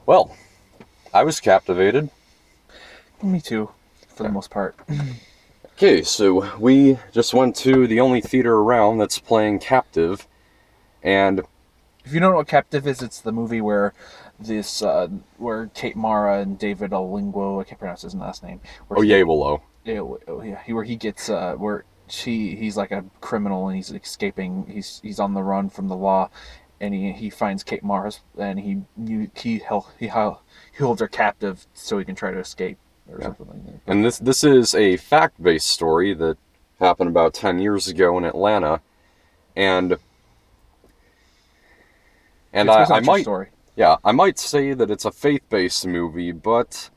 Well, I was captivated. Me too, for the most part. Okay, so we just went to the only theater around that's playing Captive, and If you don't know what Captive is, it's the movie where where Kate Mara and David Olingo, I can't pronounce his last name, where he, Oyewolo. where he gets, where he's like a criminal and he's escaping, he's on the run from the law, and he finds Kate Mara's, and he holds her captive so he can try to escape or Yeah. something like that. But And this is a fact-based story that happened about 10 years ago in Atlanta, and and it's I, based on I a true might story. yeah, I might say that it's a faith-based movie, but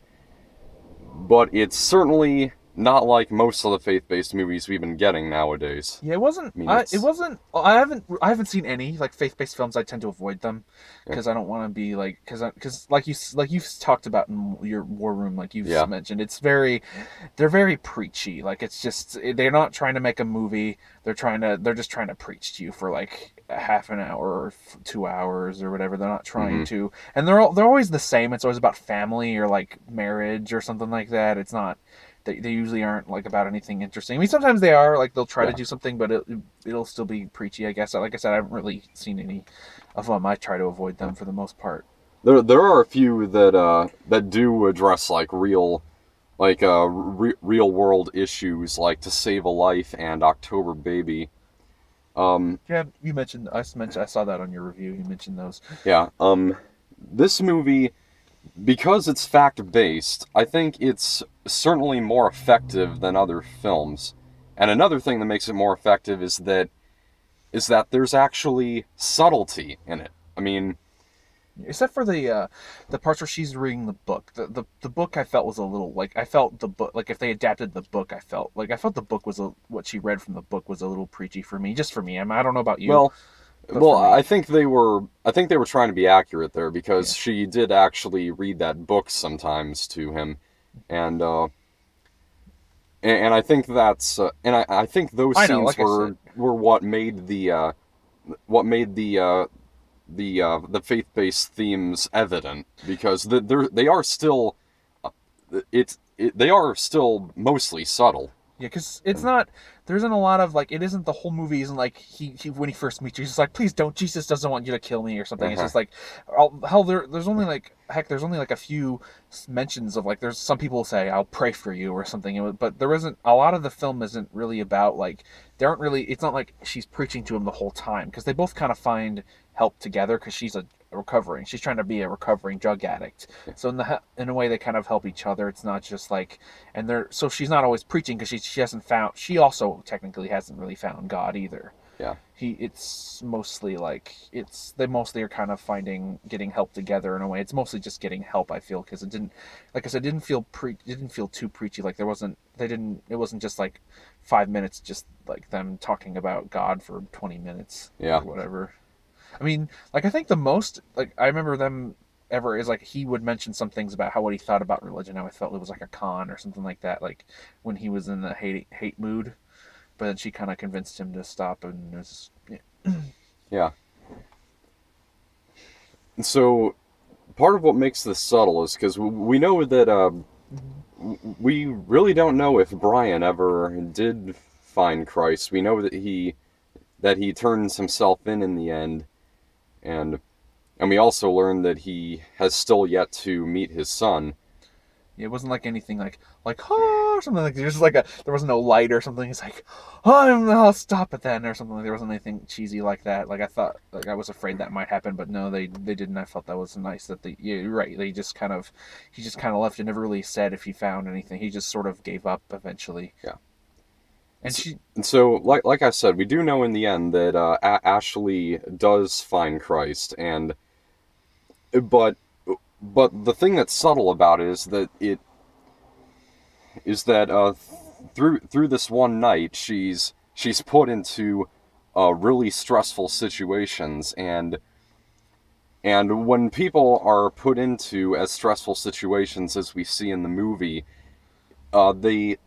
it's certainly not like most of the faith-based movies we've been getting nowadays. Yeah, it wasn't. I mean, It it's wasn't. I haven't seen any like faith-based films. I tend to avoid them yeah, because I don't want to be like because like you've talked about in your war room, like you've yeah, mentioned, they're very preachy. Like it's just they're not trying to make a movie. They're just trying to preach to you for like a half an hour or 2 hours or whatever. They're not trying hmm to, and they're always the same. It's always about family or like marriage or something like that. It's not they usually aren't like about anything interesting. I mean, sometimes they are like they'll try to yeah. do something, but it'll still be preachy. I guess. Like I said, I haven't really seen any of them. I try to avoid them for the most part. There are a few that do address like real world issues like To Save a Life and October Baby. Um, Yeah, you mentioned I saw that on your review. You mentioned those. yeah. This movie, because it's fact based, I think it's certainly more effective than other films. And another thing that makes it more effective is that there's actually subtlety in it. I mean, Except for the parts where she's reading the book. The book I felt was a little like I felt the book like if they adapted the book I felt the book was what she read from the book was a little preachy for me, just for me. I don't know about you, well, but for me, I think they were trying to be accurate there because yeah. she did actually read that book sometimes to him, and and I think I think those I know, scenes like I said. were what made the faith based themes evident because they are still they are still mostly subtle. Yeah, because it's not. There isn't a lot of like. It isn't the whole movie. Isn't like he when he first meets you, he's like, please don't. Jesus doesn't want you to kill me or something. It's Uh-huh. just like, hell, there's only like heck. There's only like a few mentions of like. There's some people say I'll pray for you or something, but there isn't a lot of the film isn't really about like. They aren't really. It's not like she's preaching to him the whole time because they both kind of find help together because she's a recovering. She's trying to be a recovering drug addict. So in a way they kind of help each other. It's not just like and they're so she's not always preaching because she hasn't found she also technically hasn't really found God either. Yeah. It's mostly like it's they mostly are kind of getting help together in a way. It's mostly just getting help. I feel because it didn't like I said didn't feel too preachy. Like there wasn't they didn't it wasn't just like 5 minutes just like them talking about God for 20 minutes Yeah. or whatever. I mean, like I think the most like I remember them ever is like he would mention some things about how what he thought about religion, how I felt it was like a con or something like that, like when he was in the hate mood. But then she kind of convinced him to stop, and it was yeah. Yeah. And so part of what makes this subtle is because we know that we really don't know if Brian ever did find Christ. We know that he turns himself in the end, and and we also learn that he has still yet to meet his son. It wasn't like anything like oh or something like there's like a there was no light or something. It's like oh I'll stop it then or something. Like there wasn't anything cheesy like that. Like I thought like I was afraid that might happen, but no, they didn't. I felt that was nice that they yeah you're right. They just kind of he just kind of left and never really said if he found anything. He just sort of gave up eventually. Yeah. And she And so, like I said, we do know in the end that Ashley does find Christ, and but but the thing that's subtle about it is that through this one night, she's put into really stressful situations, and when people are put into as stressful situations as we see in the movie, uh, they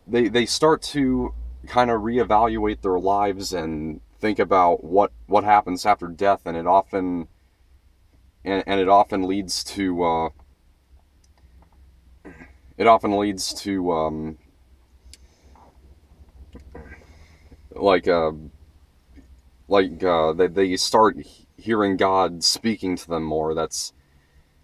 they start to kind of reevaluate their lives and think about what happens after death, and and it often leads to it often leads to like they start hearing God speaking to them more.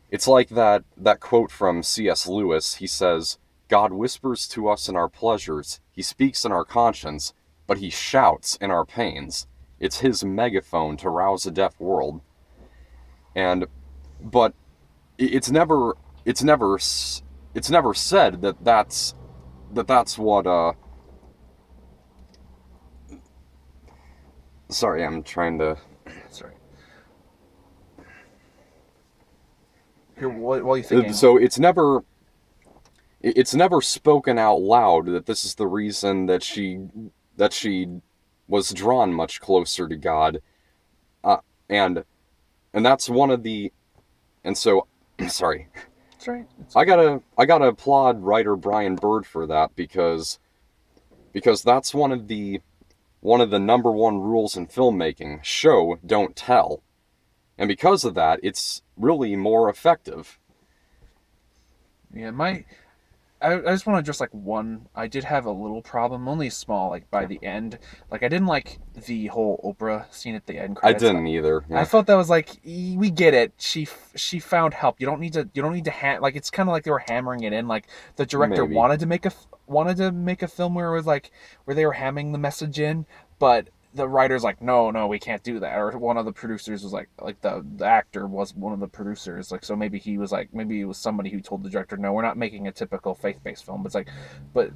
It's like that quote from C.S. Lewis. He says, "God whispers to us in our pleasures. He speaks in our conscience, but he shouts in our pains. It's his megaphone to rouse a deaf world." And but it's never it's never it's never said that's what sorry, I'm trying to. Sorry. Here, what are you thinking? So it's never spoken out loud that this is the reason that she was drawn much closer to God, uh, and and that's one of the and so sorry. That's right. I gotta applaud writer Brian Bird for that because that's one of the number one rules in filmmaking: show, don't tell. And because of that, it's really more effective. Yeah, I just want to address like one. I did have a little problem, only small. Like by the end, like I didn't like the whole Oprah scene at the end I credits. didn't either. I Yeah. felt that was like we get it. She found help. You don't need to like it's kind of like they were hammering it in. Like the director Maybe. wanted to make a film where it was like where they were hamming the message in, but the writer's like no we can't do that, or one of the producers was like the actor was one of the producers, like so maybe he was like maybe it was somebody who told the director no, we're not making a typical faith-based film. But it's like but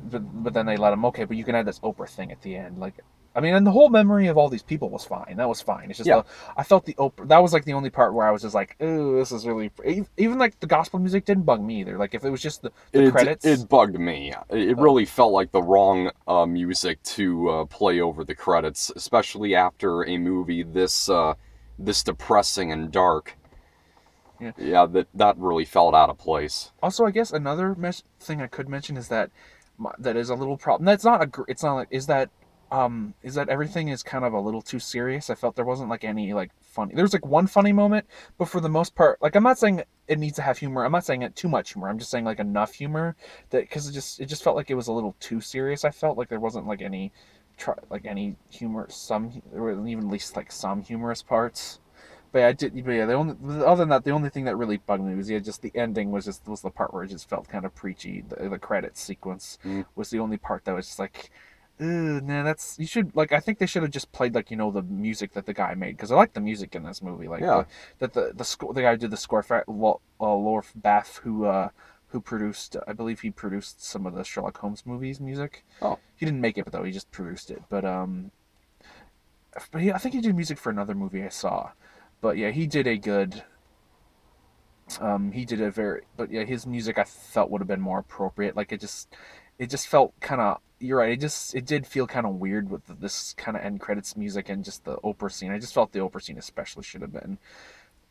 then they let him, okay, but you can add this Oprah thing at the end. Like I mean, and the whole memory of all these people was fine. That was fine. It's just Yeah. I felt the Oprah. That was like the only part where I was just like, "Ooh, this is really." Even like the gospel music didn't bug me either. Like if it was just the credits. It bugged me. It really felt like the wrong music to play over the credits, especially after a movie this depressing and dark. Yeah. Yeah, that really felt out of place. Also, I guess another thing I could mention is that that is a little problem. That's not it's not like is that everything is kind of a little too serious. I felt there wasn't like any like funny. There was like one funny moment, but for the most part, like I'm not saying it needs to have humor. I'm not saying it too much humor. I'm just saying like enough humor that because it just felt like it was a little too serious. I felt like there wasn't like any like any humor. Some or even at least like some humorous parts. But yeah, the only other than that, the only thing that really bugged me was just the ending was the part where it just felt kind of preachy. The credits sequence Mm. was the only part that was just like, nah, that's you should like. I think they should have just played like the music that the guy made, because I like the music in this movie. Like Yeah. the guy who did the score for Lorf Baff, who produced, I believe he produced some of the Sherlock Holmes movies music. Oh. He didn't make it, but though he just produced it. But I think he did music for another movie I saw. But yeah, he did a good. He did a very, but yeah, his music I felt would have been more appropriate. Like it just felt kind of. You're right. It did feel kind of weird with this kind of end credits music and just the Oprah scene. I just felt the Oprah scene especially should have been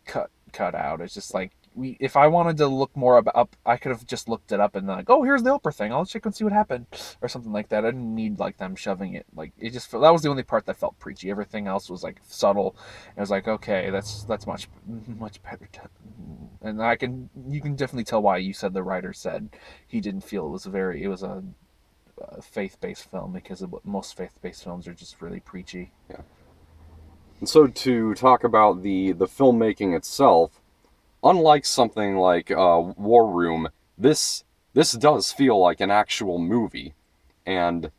cut out. It's just like if I wanted to look more up, I could have just looked it up and then like, oh, here's the Oprah thing. I'll check and see what happened or something like that. I didn't need like them shoving it. Like it just that was the only part that felt preachy. Everything else was like subtle. It was like, okay, that's much better. And you can definitely tell why you said the writer said he didn't feel it was a faith-based film, because most faith-based films are just really preachy. Yeah. And so to talk about the filmmaking itself, unlike something like War Room, this does feel like an actual movie, and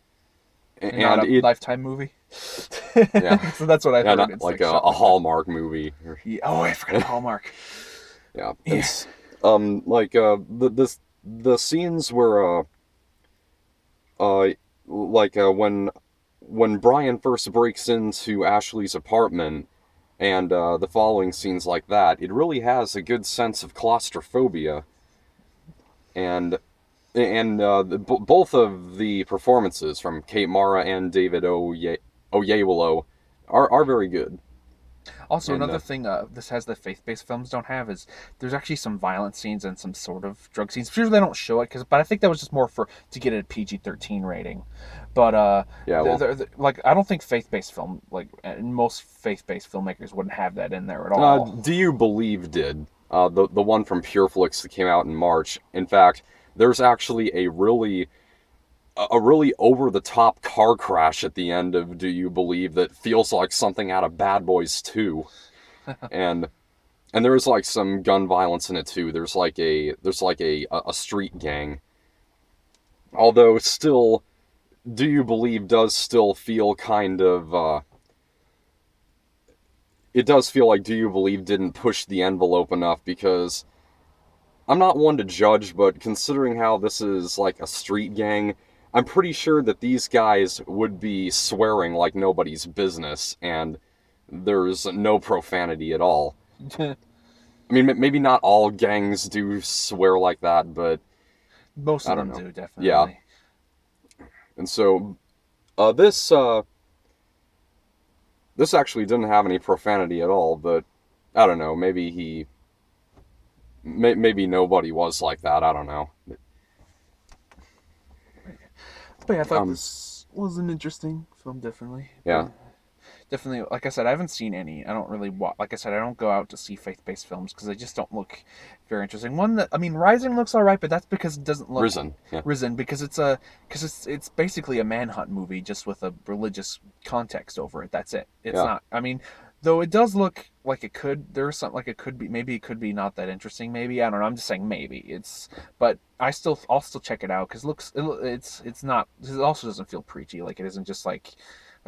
Not a it Lifetime movie. yeah So that's what I yeah heard. not It's like shot a Hallmark movie. yeah. Oh, I forgot Hallmark. Yeah. Yeah. It's like the scenes where when Brian first breaks into Ashley's apartment and the following scenes like that, it really has a good sense of claustrophobia, and both of the performances from Kate Mara and David Oyelowo are very good. Also, And another thing this has that faith-based films don't have is there's actually some violent scenes and some sort of drug scenes. Sure, they don't show it, but I think that was just more for to get a PG-13 rating. But yeah, well, like I don't think faith-based film like most faith-based filmmakers wouldn't have that in there at all. Do You Believe did. The one from Pureflix that came out in March. In fact, there's actually a really over the top car crash at the end of Do You Believe that feels like something out of Bad Boys 2. And there's like some gun violence in it too. There's like a street gang. Although still Do You Believe does still feel kind of it does feel like Do You Believe didn't push the envelope enough, because I'm not one to judge, but considering how this is like a street gang, I'm pretty sure that these guys would be swearing like nobody's business, and there's no profanity at all. I mean, maybe not all gangs do swear like that, but Most I of don't them know. do, Yeah, definitely. and so this this actually didn't have any profanity at all, but I don't know. Maybe nobody was like that. I don't know. But yeah, I thought Um, this was an interesting film, definitely. yeah. But definitely, like I said, I haven't seen any. I don't really like I said, I don't go out to see faith-based films because they just don't look very interesting. One that I mean, Rising looks all right, but that's because it doesn't look Risen. Yeah. Risen because it's basically a manhunt movie just with a religious context over it. That's it. It's Yeah. not. I mean, though it does look like it could. There's something like it could be. Maybe it could be not that interesting. Maybe I don't know. I'm just saying maybe it's. But I'll still check it out because it's not. It also doesn't feel preachy. Like it isn't just like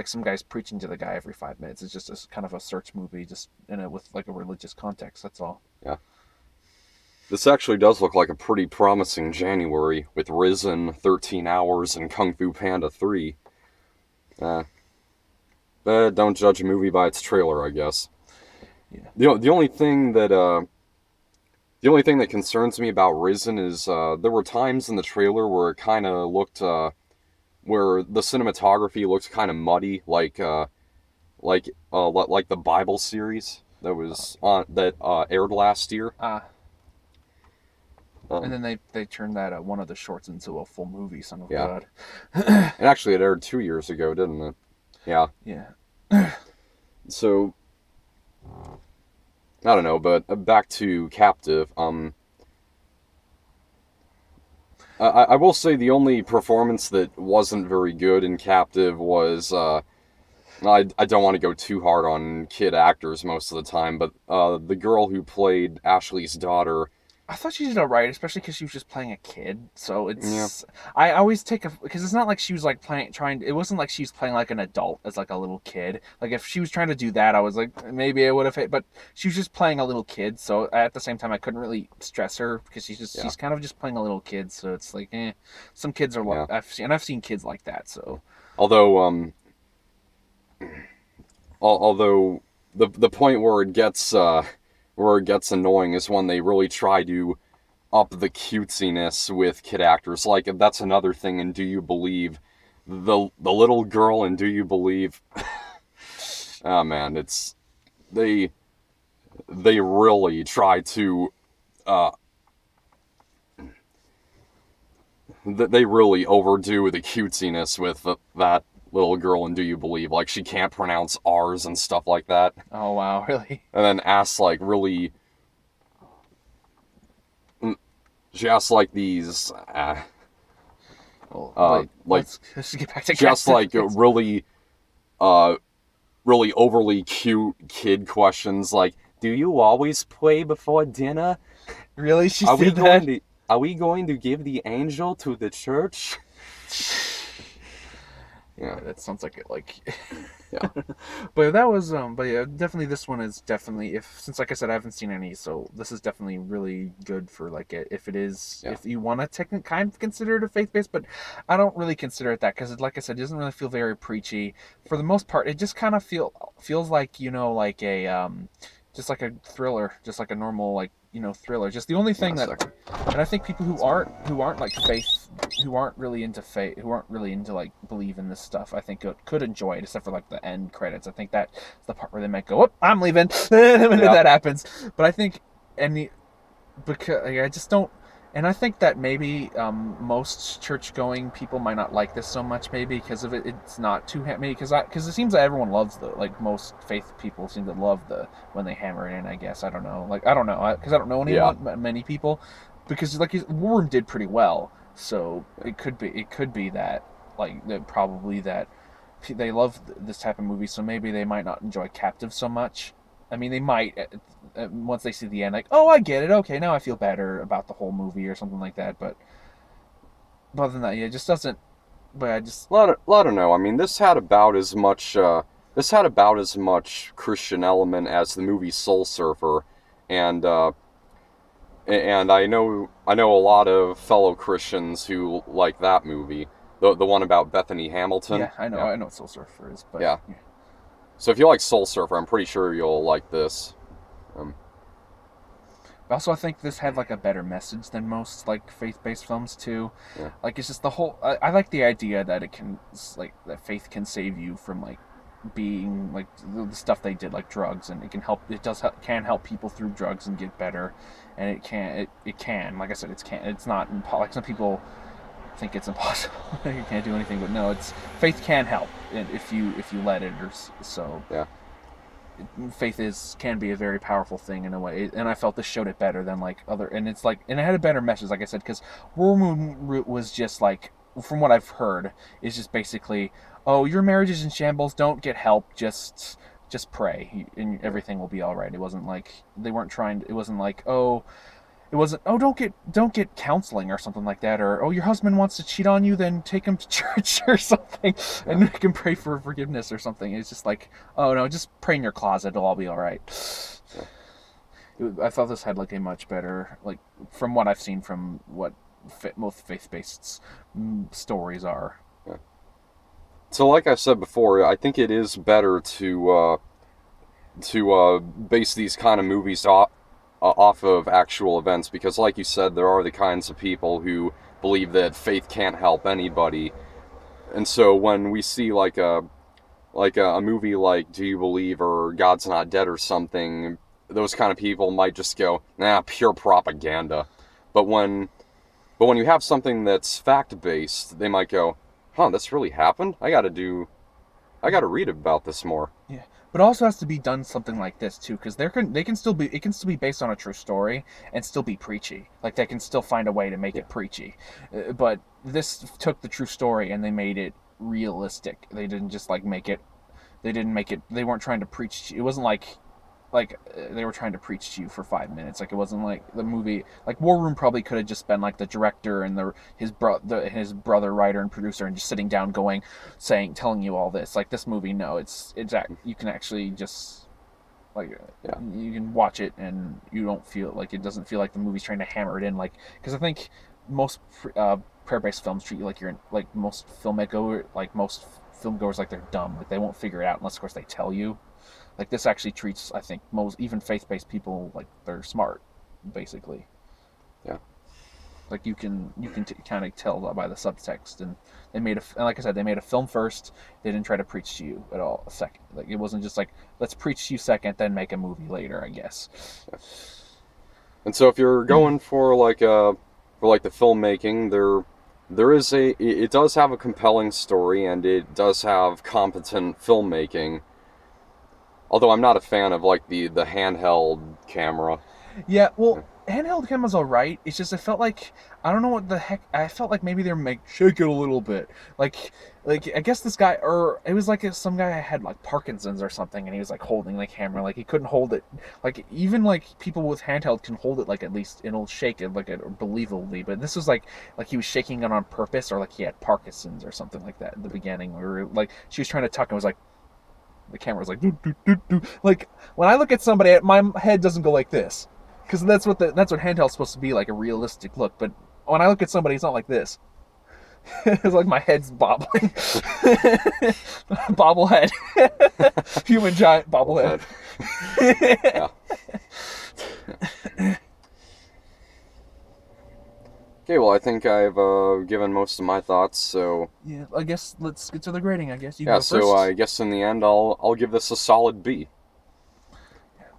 some guy's preaching to the guy every 5 minutes. It's just a kind of a search movie, just in it with like a religious context. That's all. Yeah. This actually does look like a pretty promising January with Risen, 13 Hours, and Kung Fu Panda 3. Uh, don't judge a movie by its trailer, I guess. Yeah. The only thing that concerns me about Risen is there were times in the trailer where it kind of looked where the cinematography looked kind of muddy, like the Bible series that was on that aired last year. And then they turned that one of the shorts into a full movie. Son of Yeah. God. And actually, it aired 2 years ago, didn't it? Yeah. Yeah. So I don't know, but back to Captive. I will say the only performance that wasn't very good in Captive was I don't want to go too hard on kid actors most of the time, but the girl who played Ashley's daughter. I thought she did alright, especially because she was just playing a kid. So Yeah. I always take a because it's not like she was like trying. It wasn't like she was playing like an adult as like a little kid. Like if she was trying to do that, I was like maybe I would have hit. But she was just playing a little kid. So at the same time, I couldn't really stress her because Yeah. she's kind of just playing a little kid. So it's like some kids are Yeah. like I've seen kids like that. So Although although the point where it gets annoying is when they really try to up the cutesiness with kid actors. Like that's another thing in Do You Believe, the little girl in Do You Believe. Oh man, it's they really try to they really overdo the cutesiness with that little girl in Do You Believe. Like she can't pronounce R's and stuff like that. oh wow, really? And then asks like really she asks like these Well, like let's get back to just Captain. like really overly cute kid questions like, do you always pray before dinner? Really, she Are we did going that? to are we going to give the angel to the church? Yeah, that sounds like it. Like, Yeah. but that was But yeah, definitely this one is definitely if since like I said I haven't seen any, so this is definitely really good for like it if it is Yeah. if you want to kind of consider it a faith based, but I don't really consider it that because like I said, it doesn't really feel very preachy. For the most part, it just kind of feels like like a just like a thriller, just like a normal like thriller. Just the only thing that, and I think people who aren't like faith, who aren't really into faith, who aren't really into like believe in this stuff, I think could enjoy it, except for like the end credits. I think that's the part where they might go, "Oh, I'm leaving," when that happens. But I think because I just don't. And I think that maybe most church-going people might not like this so much, maybe because of it. It's not too maybe because it seems that everyone loves like most faith people seem to love when they hammer it in. I guess I don't know. Like I don't know because I don't know anyone many people because like War Room did pretty well, so it could be that like that probably that they love this type of movie, so maybe they might not enjoy Captive so much. I mean, they might once they see the end, like, oh, I get it. Okay, now I feel better about the whole movie or something like that. But other than that, yeah, it just doesn't. But I just let her know. I mean, this had about as much Christian element as the movie Soul Surfer, and I know a lot of fellow Christians who like that movie, the one about Bethany Hamilton. Yeah, I know what Soul Surfer is, but yeah. So if you like Soul Surfer, I'm pretty sure you'll like this. Also, I think this had like a better message than most like faith-based films too. Yeah. Like it's just the whole. I like the idea that it can that faith can save you from like being like the stuff they did, like drugs, and it can help. It can help people through drugs and get better, and it can. Like I said, it's not like some people think it's impossible. You can't do anything, but no, faith can help if you let it, or so. Yeah. Faith can be a very powerful thing in a way, and I felt this showed it better than like other, and it's like, and it had a better message, like I said, because War Room was just like, from what I've heard, is just basically, oh, your marriage is in shambles, don't get help, just pray, and everything will be all right. It wasn't like they weren't trying. It wasn't like, oh. It wasn't, oh, don't get counseling or something like that, or, oh, your husband wants to cheat on you, then take him to church or something, and make him pray for forgiveness or something. It's just like, oh, no, just pray in your closet, it'll all be all right. I thought this had like a much better, like, from what I've seen from what most faith-based stories are. Yeah. So like I said before, I think it is better to base these kind of movies off of actual events, because like you said, there are the kinds of people who believe that faith can't help anybody, and so when we see like a movie like Do You Believe or God's Not Dead or something, those kind of people might just go, nah, pure propaganda. But when you have something that's fact-based, they might go, huh, this really happened? I gotta read about this more. Yeah. But it also has to be done something like this too, because it can still be based on a true story and still be preachy. Like they can still find a way to make it preachy. But this took the true story and they made it realistic. They didn't just like make it. They weren't trying to preach. It wasn't like they were trying to preach to you for 5 minutes. Like it wasn't like the movie. Like War Room probably could have just been like the director and his brother writer and producer, and just sitting down telling you all this. Like this movie, no, you can actually just you can watch it and you don't feel like, it doesn't feel like the movie's trying to hammer it in, like, because I think most prayer-based films treat you like you're in, like most filmgoers like they're dumb, like they won't figure it out unless of course they tell you. Like this actually treats, I think, most even faith-based people like they're smart, basically. Yeah. Like you can kind of tell by the subtext, and like I said, they made a film first. They didn't try to preach to you at all. Second, like it wasn't just like, let's preach to you second, then make a movie later, I guess. Yeah. And so if you're going for the filmmaking, it does have a compelling story, and it does have competent filmmaking. Although I'm not a fan of like the handheld camera. Yeah, well, handheld camera's alright. It's just, I felt like, I don't know what the heck, I felt like maybe they're shake it a little bit. Like I guess this guy, or it was like some guy had like Parkinson's or something, and he was like holding the camera, like he couldn't hold it. Like even like people with handheld can hold it, like at least it'll shake it like believably. But this was like he was shaking it on purpose, or like he had Parkinson's or something like that in the beginning, or like she was trying to tuck and was like, the camera was like, doo, doo, doo, doo. Like when I look at somebody, my head doesn't go like this, because that's what handheld's supposed to be, like a realistic look. But when I look at somebody, it's not like this. It's like my head's bobbling. Bobblehead. Human giant bobblehead. Yeah. Okay, well, I think I've given most of my thoughts, so Yeah, I guess let's get to the grading. I guess you can yeah, go so I first. guess in the end, I'll give this a solid B.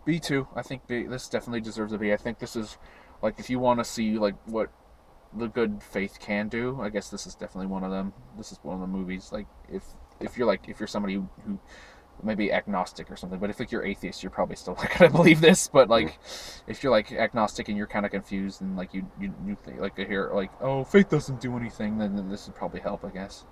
B2. I think B. This definitely deserves a B. I think this is like if you want to see like what the good faith can do. I guess this is definitely one of them. This is one of the movies. Like if you're somebody who maybe agnostic or something, but if like you're atheist, you're probably still not gonna believe this. But Mhm. like if you're like agnostic and you're kind of confused and like you think, like to hear like oh faith doesn't do anything, then this would probably help, I guess.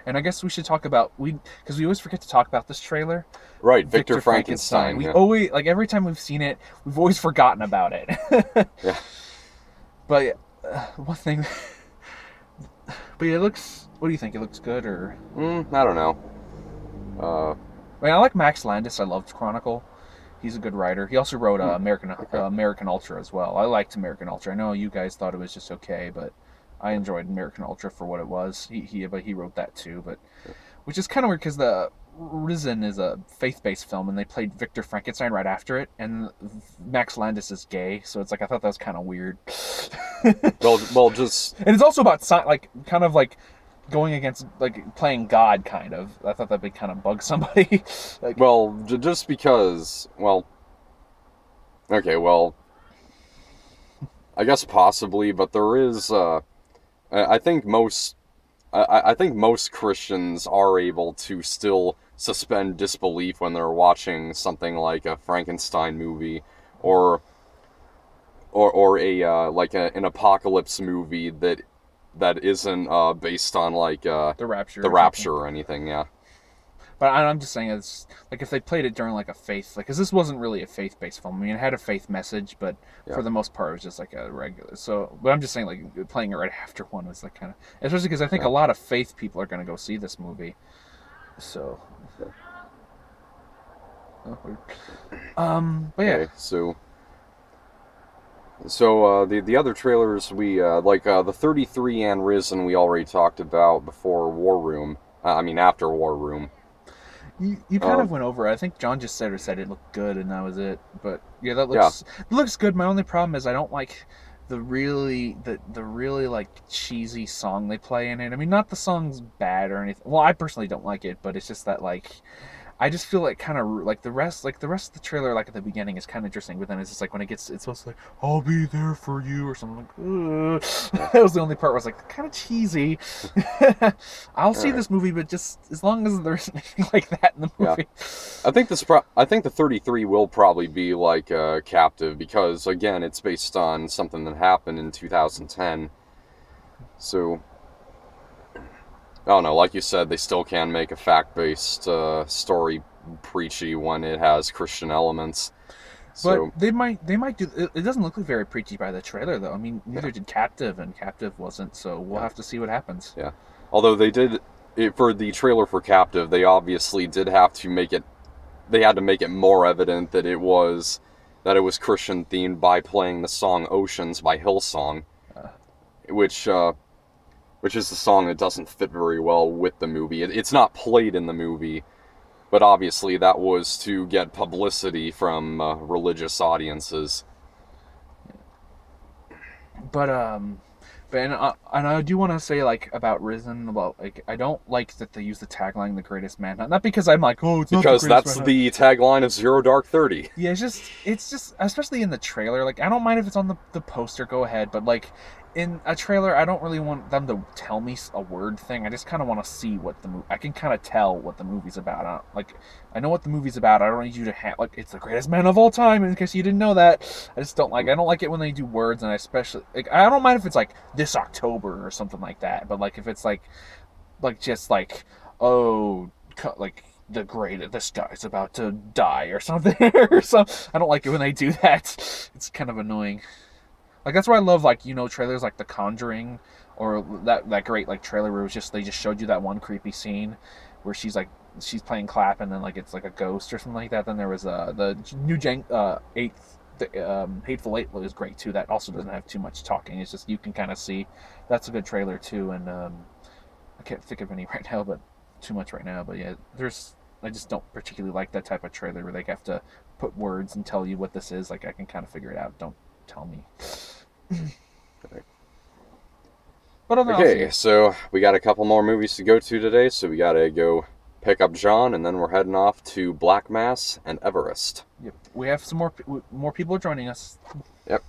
And I guess we should talk about we because we always forget to talk about this trailer, Right, Victor Victor Frankenstein. Frankenstein. We Yeah, always like every time we've seen it, we've always forgotten about it. yeah. But one thing, but yeah, it looks. What do you think? It looks good, or I don't know. I mean, I like Max Landis. I loved Chronicle. He's a good writer. He also wrote Okay. American Ultra as well. I liked American Ultra. I know you guys thought it was just okay, but I enjoyed American Ultra for what it was. But he wrote that too. But which is kind of weird because the Risen is a faith-based film, and they played Victor Frankenstein right after it, and Max Landis is gay, so it's like I thought that was kind of weird. Well, just And it's also about like kind of like going against like playing God, kind of. I thought that'd be kind of bug somebody. Like just because. Well, okay. Well, I guess possibly, but there is. I think most. I think most Christians are able to still suspend disbelief when they're watching something like a Frankenstein movie, or or a like an apocalypse movie that isn't based on like the Rapture the or something. Rapture or anything. Yeah, But I'm just saying it's like if they played it during like a faith, like because this wasn't really a faith-based film. I mean, it had a faith message, but yeah, for the most part, it was just like a regular. So, but I'm just saying like playing it right after one was like kind of, especially because I think yeah. a lot of faith people are going to go see this movie. So, but yeah, Okay, the other trailers we like the 33 and Risen we already talked about before War Room. I mean after War Room. you kind Um, of went over it. I think John just said it looked good, and that was it. But yeah, that yeah, looks good. My only problem is I don't like the really like cheesy song they play in it. I mean, not the song's bad or anything. Well, I personally don't like it, but it's just that like I just feel like kind of like the rest of the trailer like at the beginning is kind of interesting, but then it's just like when it's supposed to like I'll be there for you or something like yeah. that was the only part where I was like kind of cheesy. I'll All see right. this movie, but just as long as there's anything like that in the Yeah, movie. I think the 33 will probably be like Captive because again it's based on something that happened in 2010. So I don't know. Like you said, they still can make a fact-based story preachy when it has Christian elements. But So they might do. It doesn't look like very preachy by the trailer though. I mean, yeah, neither did Captive, and Captive wasn't. So we'll yeah, have to see what happens. yeah. Although they did it for the trailer for Captive, they obviously did have to make it. They had to make it more evident that it was Christian themed by playing the song "Oceans" by Hillsong, Uh, which which is a song that doesn't fit very well with the movie. It's not played in the movie, but obviously that was to get publicity from religious audiences. but and I do want to say like about Risen about like I don't like that they use the tagline "the greatest manhunt." Not because I'm like oh it's not the Because greatest that's manhunt. the tagline of Zero Dark 30. Yeah, it's just especially in the trailer. Like I don't mind if it's on the poster, go ahead, but like in a trailer, I don't really want them to tell me a word thing. I just kind of want to see what the movie. I can kind of tell what the movie's about. I know what the movie's about. I don't need you to have like it's the greatest man of all time. In case you didn't know that, I just don't like. I don't like it when they do words, and I especially like. I don't mind if it's like this October or something like that. But like if it's like just like oh like the great this guy's about to die or something or something. I don't like it when they do that. It's kind of annoying. Like that's why I love like trailers like The Conjuring or that great like trailer where it was just they just showed you that one creepy scene where she's playing clap and then like it's like a ghost or something like that. Then there was the new eighth. The Hateful Eight was great too. That also doesn't have too much talking. It's just you can kind of see. That's a good trailer too. And I can't think of any right now, but too much right now. But yeah, I just don't particularly like that type of trailer where they have to put words and tell you what this is. Like I can kind of figure it out. Don't tell me. But other than Okay, so we got a couple more movies to go to today, so we gotta go pick up John, and then we're heading off to Black Mass and Everest. yep, we have some more people joining us. Yep.